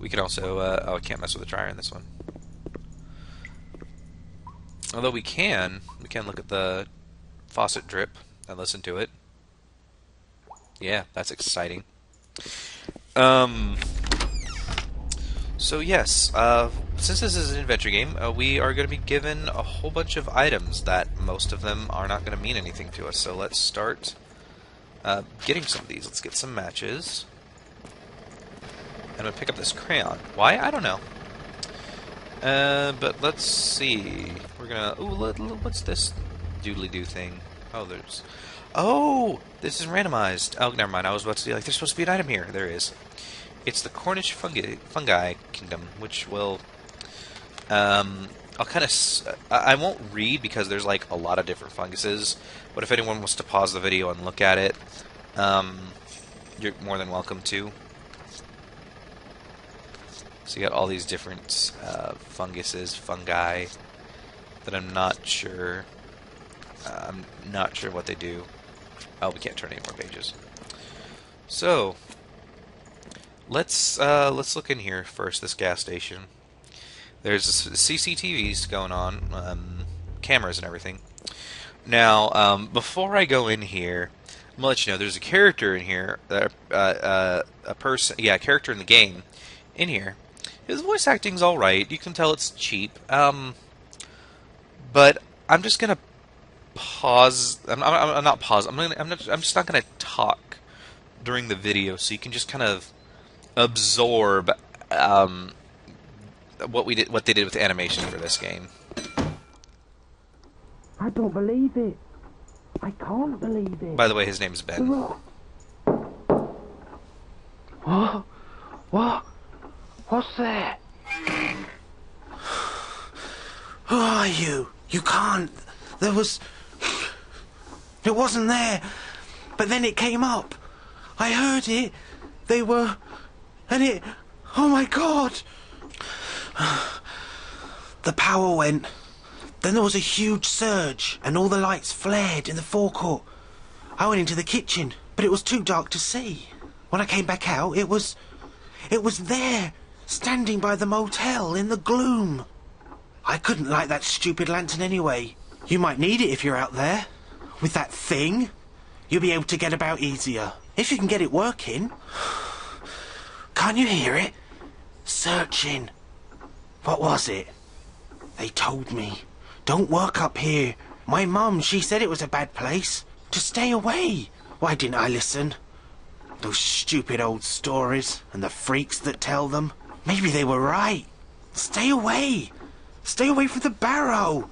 We can also, oh, I can't mess with the dryer in this one. Although we can look at the faucet drip and listen to it. Yeah, that's exciting. Um, so yes, since this is an adventure game, we are going to be given a whole bunch of items that most of them are not going to mean anything to us. So let's start getting some of these. Let's get some matches. I'm going to pick up this crayon. Why? I don't know. But let's see. We're gonna... Ooh, what's this doodly-doo thing? Oh, there's... Oh! This is randomized. Oh, never mind. I was about to be like, there's supposed to be an item here. There is. It's the Cornish fungi kingdom, which will... I'll kind of... I won't read because there's, like, a lot of different funguses. But if anyone wants to pause the video and look at it, you're more than welcome to. So you got all these different fungi that I'm not sure. I'm not sure what they do. Oh, we can't turn any more pages. So let's look in here first. This gas station. There's CCTVs going on, cameras and everything. Now, before I go in here, I'm gonna let you know there's a character in here, a person, yeah, a character in the game in here. His voice acting's all right. You can tell it's cheap. But I'm just gonna pause. I'm not pause. I'm just not gonna talk during the video, so you can just kind of absorb what they did with the animation for this game. I don't believe it. I can't believe it. By the way, his name's Ben. What? What? What's there? Who are you? You can't. There was... It wasn't there. But then it came up. I heard it. They were... And it... Oh my God! The power went. Then there was a huge surge, and all the lights flared in the forecourt. I went into the kitchen, but it was too dark to see. When I came back out, it was there, standing by the motel in the gloom. I couldn't light that stupid lantern anyway. You might need it if you're out there. With that thing, you'll be able to get about easier. If you can get it working. Can't you hear it? Searching. What was it? They told me, don't work up here. My mum, she said it was a bad place. To stay away. Why didn't I listen? Those stupid old stories and the freaks that tell them. Maybe they were right. Stay away. Stay away from the Barrow.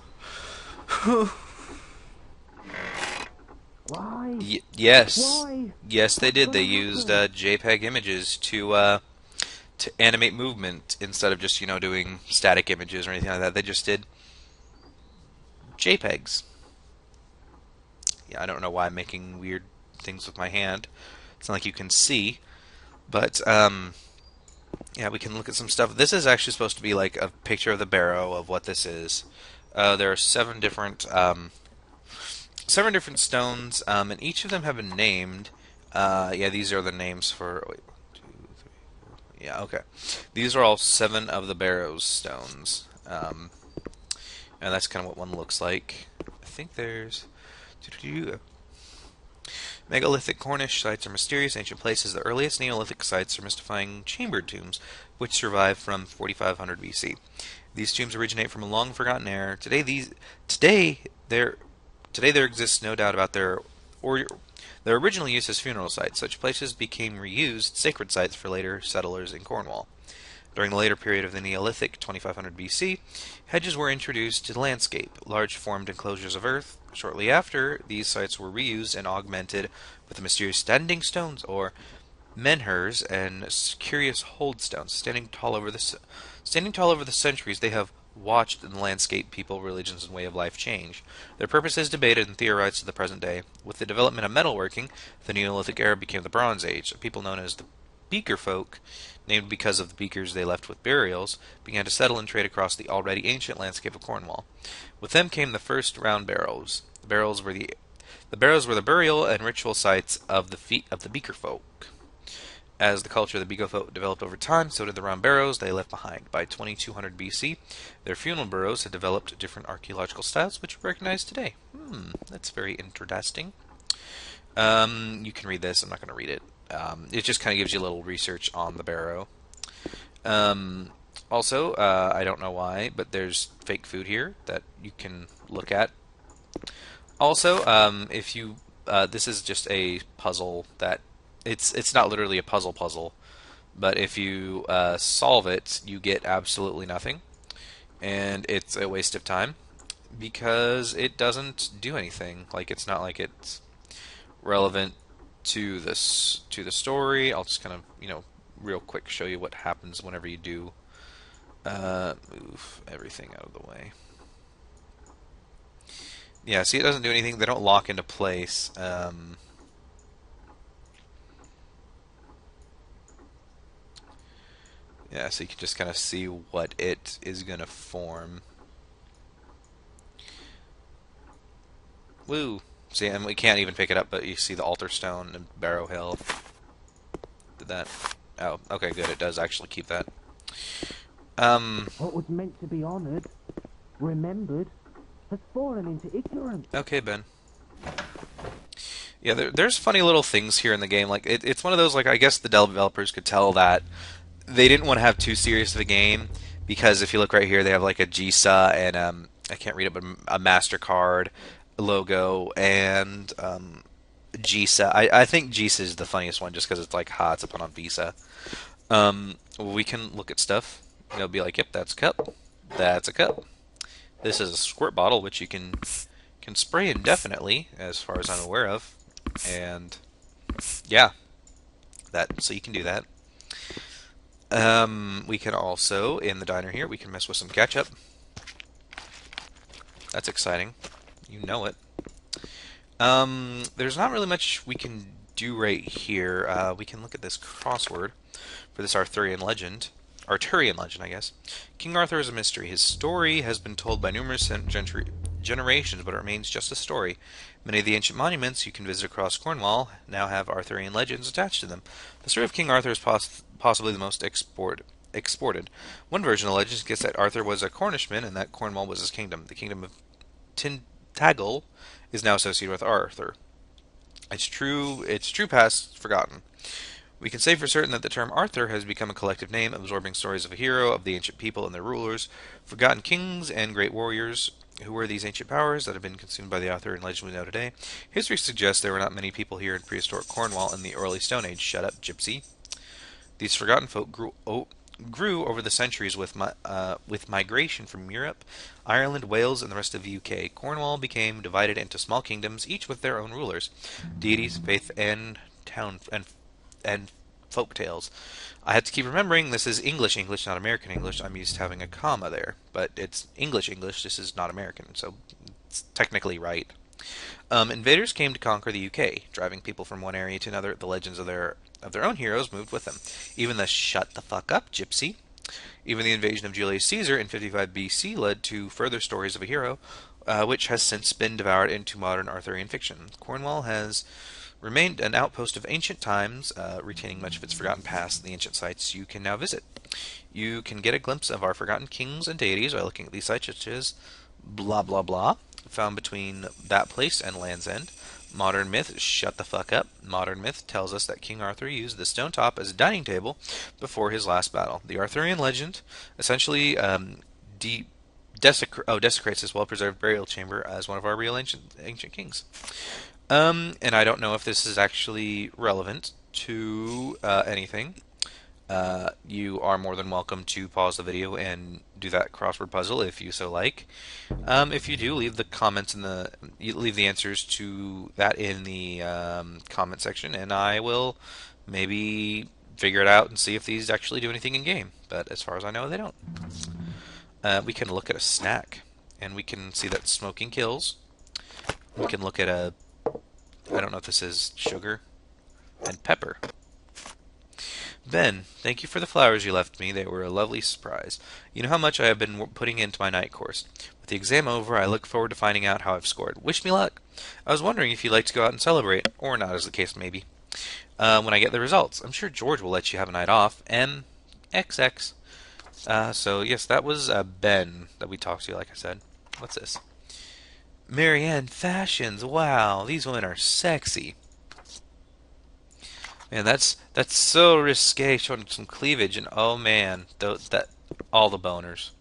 Why? Yes. Why? Yes, they did. They used JPEG images to animate movement instead of just, doing static images or anything like that. They just did JPEGs. Yeah, I don't know why I'm making weird things with my hand. It's not like you can see, but yeah, we can look at some stuff. This is actually supposed to be like a picture of the Barrow of what this is. There are seven different stones, and each of them have been named. Yeah, these are the names for. Wait, 1, 2, 3, 4. Yeah, okay. These are all 7 of the Barrow's stones, and that's kind of what one looks like. I think there's. Megalithic Cornish sites are mysterious ancient places. The earliest Neolithic sites are mystifying chambered tombs, which survive from 4500 BC. These tombs originate from a long-forgotten era. Today there exists no doubt about their original use as funeral sites. Such places became reused sacred sites for later settlers in Cornwall. During the later period of the Neolithic, 2500 BC, hedges were introduced to the landscape, large formed enclosures of earth. Shortly after, these sites were reused and augmented with the mysterious standing stones, or menhirs, and curious hold stones. Standing tall over the centuries, they have watched the landscape people, religions, and way of life change. Their purpose is debated and theorized to the present day. With the development of metalworking, the Neolithic era became the Bronze Age. A people known as the Beaker folk, named because of the beakers they left with burials, began to settle and trade across the already ancient landscape of Cornwall. With them came the first round barrows. The barrows were the burial and ritual sites of the Beaker folk. As the culture of the Beagle folk developed over time, so did the round barrows they left behind. By 2200 BC, their funeral burrows had developed different archaeological styles, which we recognize today. That's very interesting. You can read this. I'm not going to read it. It just kind of gives you a little research on the Barrow. Also, I don't know why, but there's fake food here that you can look at. Also, if you this is just a puzzle that it's not literally a puzzle, but if you solve it, you get absolutely nothing, and it's a waste of time because it doesn't do anything. Like, it's not like it's relevant to the story. I'll just kind of, real quick show you what happens whenever you do move everything out of the way. Yeah, see, it doesn't do anything. They don't lock into place. Yeah, so you can just kind of see what it is going to form. Woo! See, and we can't even pick it up, but you see the altar stone and Barrow Hill. Did that? Oh, okay, good. It does actually keep that. What was meant to be honoured, remembered, has fallen into ignorance. Okay, Ben. Yeah, there's funny little things here in the game. Like, it's one of those, like, I guess the developers could tell that they didn't want to have too serious of a game, because if you look right here, they have like a GISA and I can't read it, but a MasterCard logo and GISA. I think GISA is the funniest one just because it's like, it's up on Visa. We can look at stuff. They'll be like, yep, that's a cup. That's a cup. This is a squirt bottle, which you can spray indefinitely, as far as I'm aware of. And yeah, so you can do that. We can also, in the diner here, we can mess with some ketchup. That's exciting. You know it. There's not really much we can do right here. We can look at this crossword for this Arthurian legend, I guess. King Arthur is a mystery. His story has been told by numerous generations, but it remains just a story. Many of the ancient monuments you can visit across Cornwall now have Arthurian legends attached to them. The story of King Arthur is possibly the most exported. One version of the legend gets that Arthur was a Cornishman and that Cornwall was his kingdom. The kingdom of Tintagel is now associated with Arthur. Its true past forgotten. We can say for certain that the term Arthur has become a collective name, absorbing stories of a hero, of the ancient people and their rulers, forgotten kings and great warriors. Who were these ancient powers that have been consumed by the Arthurian legend we know today? History suggests there were not many people here in prehistoric Cornwall in the early Stone Age. Shut up, gypsy. These forgotten folk grew over the centuries with migration from Europe, Ireland, Wales, and the rest of the UK. Cornwall became divided into small kingdoms, each with their own rulers, deities, faith, and folk tales. I had to keep remembering this is English, not American English. I'm used to having a comma there, but it's English. This is not American, so it's technically right. Invaders came to conquer the UK, driving people from one area to another. The legends of their own heroes moved with them. Even the shut the fuck up, gypsy. Even the invasion of Julius Caesar in 55 BC led to further stories of a hero, which has since been devoured into modern Arthurian fiction. Cornwall has remained an outpost of ancient times, retaining much of its forgotten past. The ancient sites you can now visit. You can get a glimpse of our forgotten kings and deities by looking at these sites, such as blah blah blah, found between that place and Land's End. Modern myth, shut the fuck up. Modern myth tells us that King Arthur used the stone top as a dining table before his last battle. The Arthurian legend essentially desecrates this well-preserved burial chamber as one of our real ancient kings. And I don't know if this is actually relevant to anything. You are more than welcome to pause the video and do that crossword puzzle if you so like. If you do, leave the comments leave the answers to that in the comment section, and I will maybe figure it out and see if these actually do anything in game. But as far as I know, they don't. We can look at a snack, and we can see that smoking kills. We can look at I don't know if this is sugar and pepper. Ben, thank you for the flowers you left me. They were a lovely surprise. You know how much I have been putting into my night course. With the exam over, I look forward to finding out how I've scored. Wish me luck. I was wondering if you'd like to go out and celebrate, or not, as the case may be. when I get the results. I'm sure George will let you have a night off. MXX. So yes, that was Ben that we talked to, like I said. What's this? Marianne Fashions. Wow, these women are sexy. Man, that's so risque, showing some cleavage, and oh man, that all the boners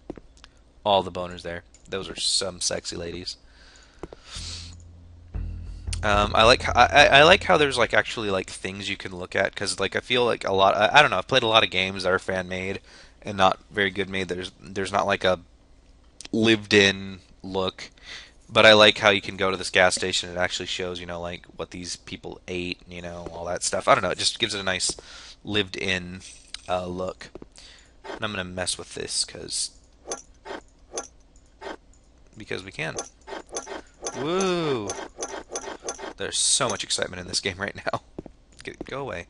there. Those are some sexy ladies. I like how there's like actually like things you can look at because like I feel like a lot I don't know I've played a lot of games that are fan made and not very good made. There's not like a lived in look, but I like how you can go to this gas station and it actually shows like what these people ate, all that stuff. I don't know, it just gives it a nice lived in look. And I'm gonna mess with this because we can. Woo! There's so much excitement in this game right now. Go away.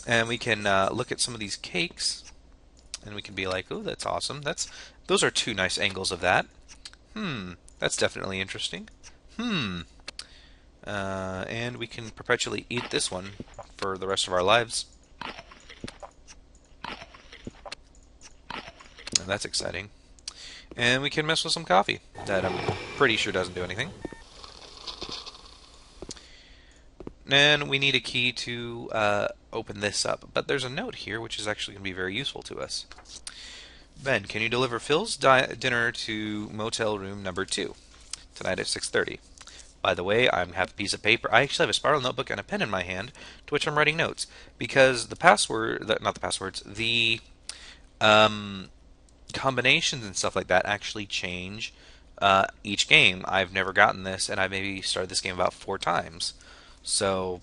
And we can look at some of these cakes, and we can be like, "Ooh, that's awesome. Those are two nice angles of that. That's definitely interesting. And we can perpetually eat this one for the rest of our lives. And that's exciting. And we can mess with some coffee that I'm pretty sure doesn't do anything. And we need a key to open this up. But there's a note here which is actually going to be very useful to us. Ben, can you deliver Phil's dinner to motel room number 2 tonight at 6:30? By the way, I have a piece of paper. I actually have a spiral notebook and a pen in my hand to which I'm writing notes. Because the password, not the passwords, the combinations and stuff like that actually change each game. I've never gotten this, and I maybe started this game about 4 times. So,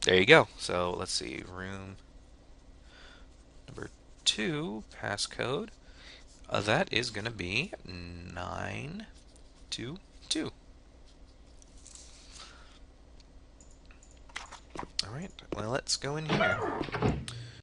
there you go. So, let's see. Room number 2, passcode. That is going to be 922. Alright, well, let's go in here.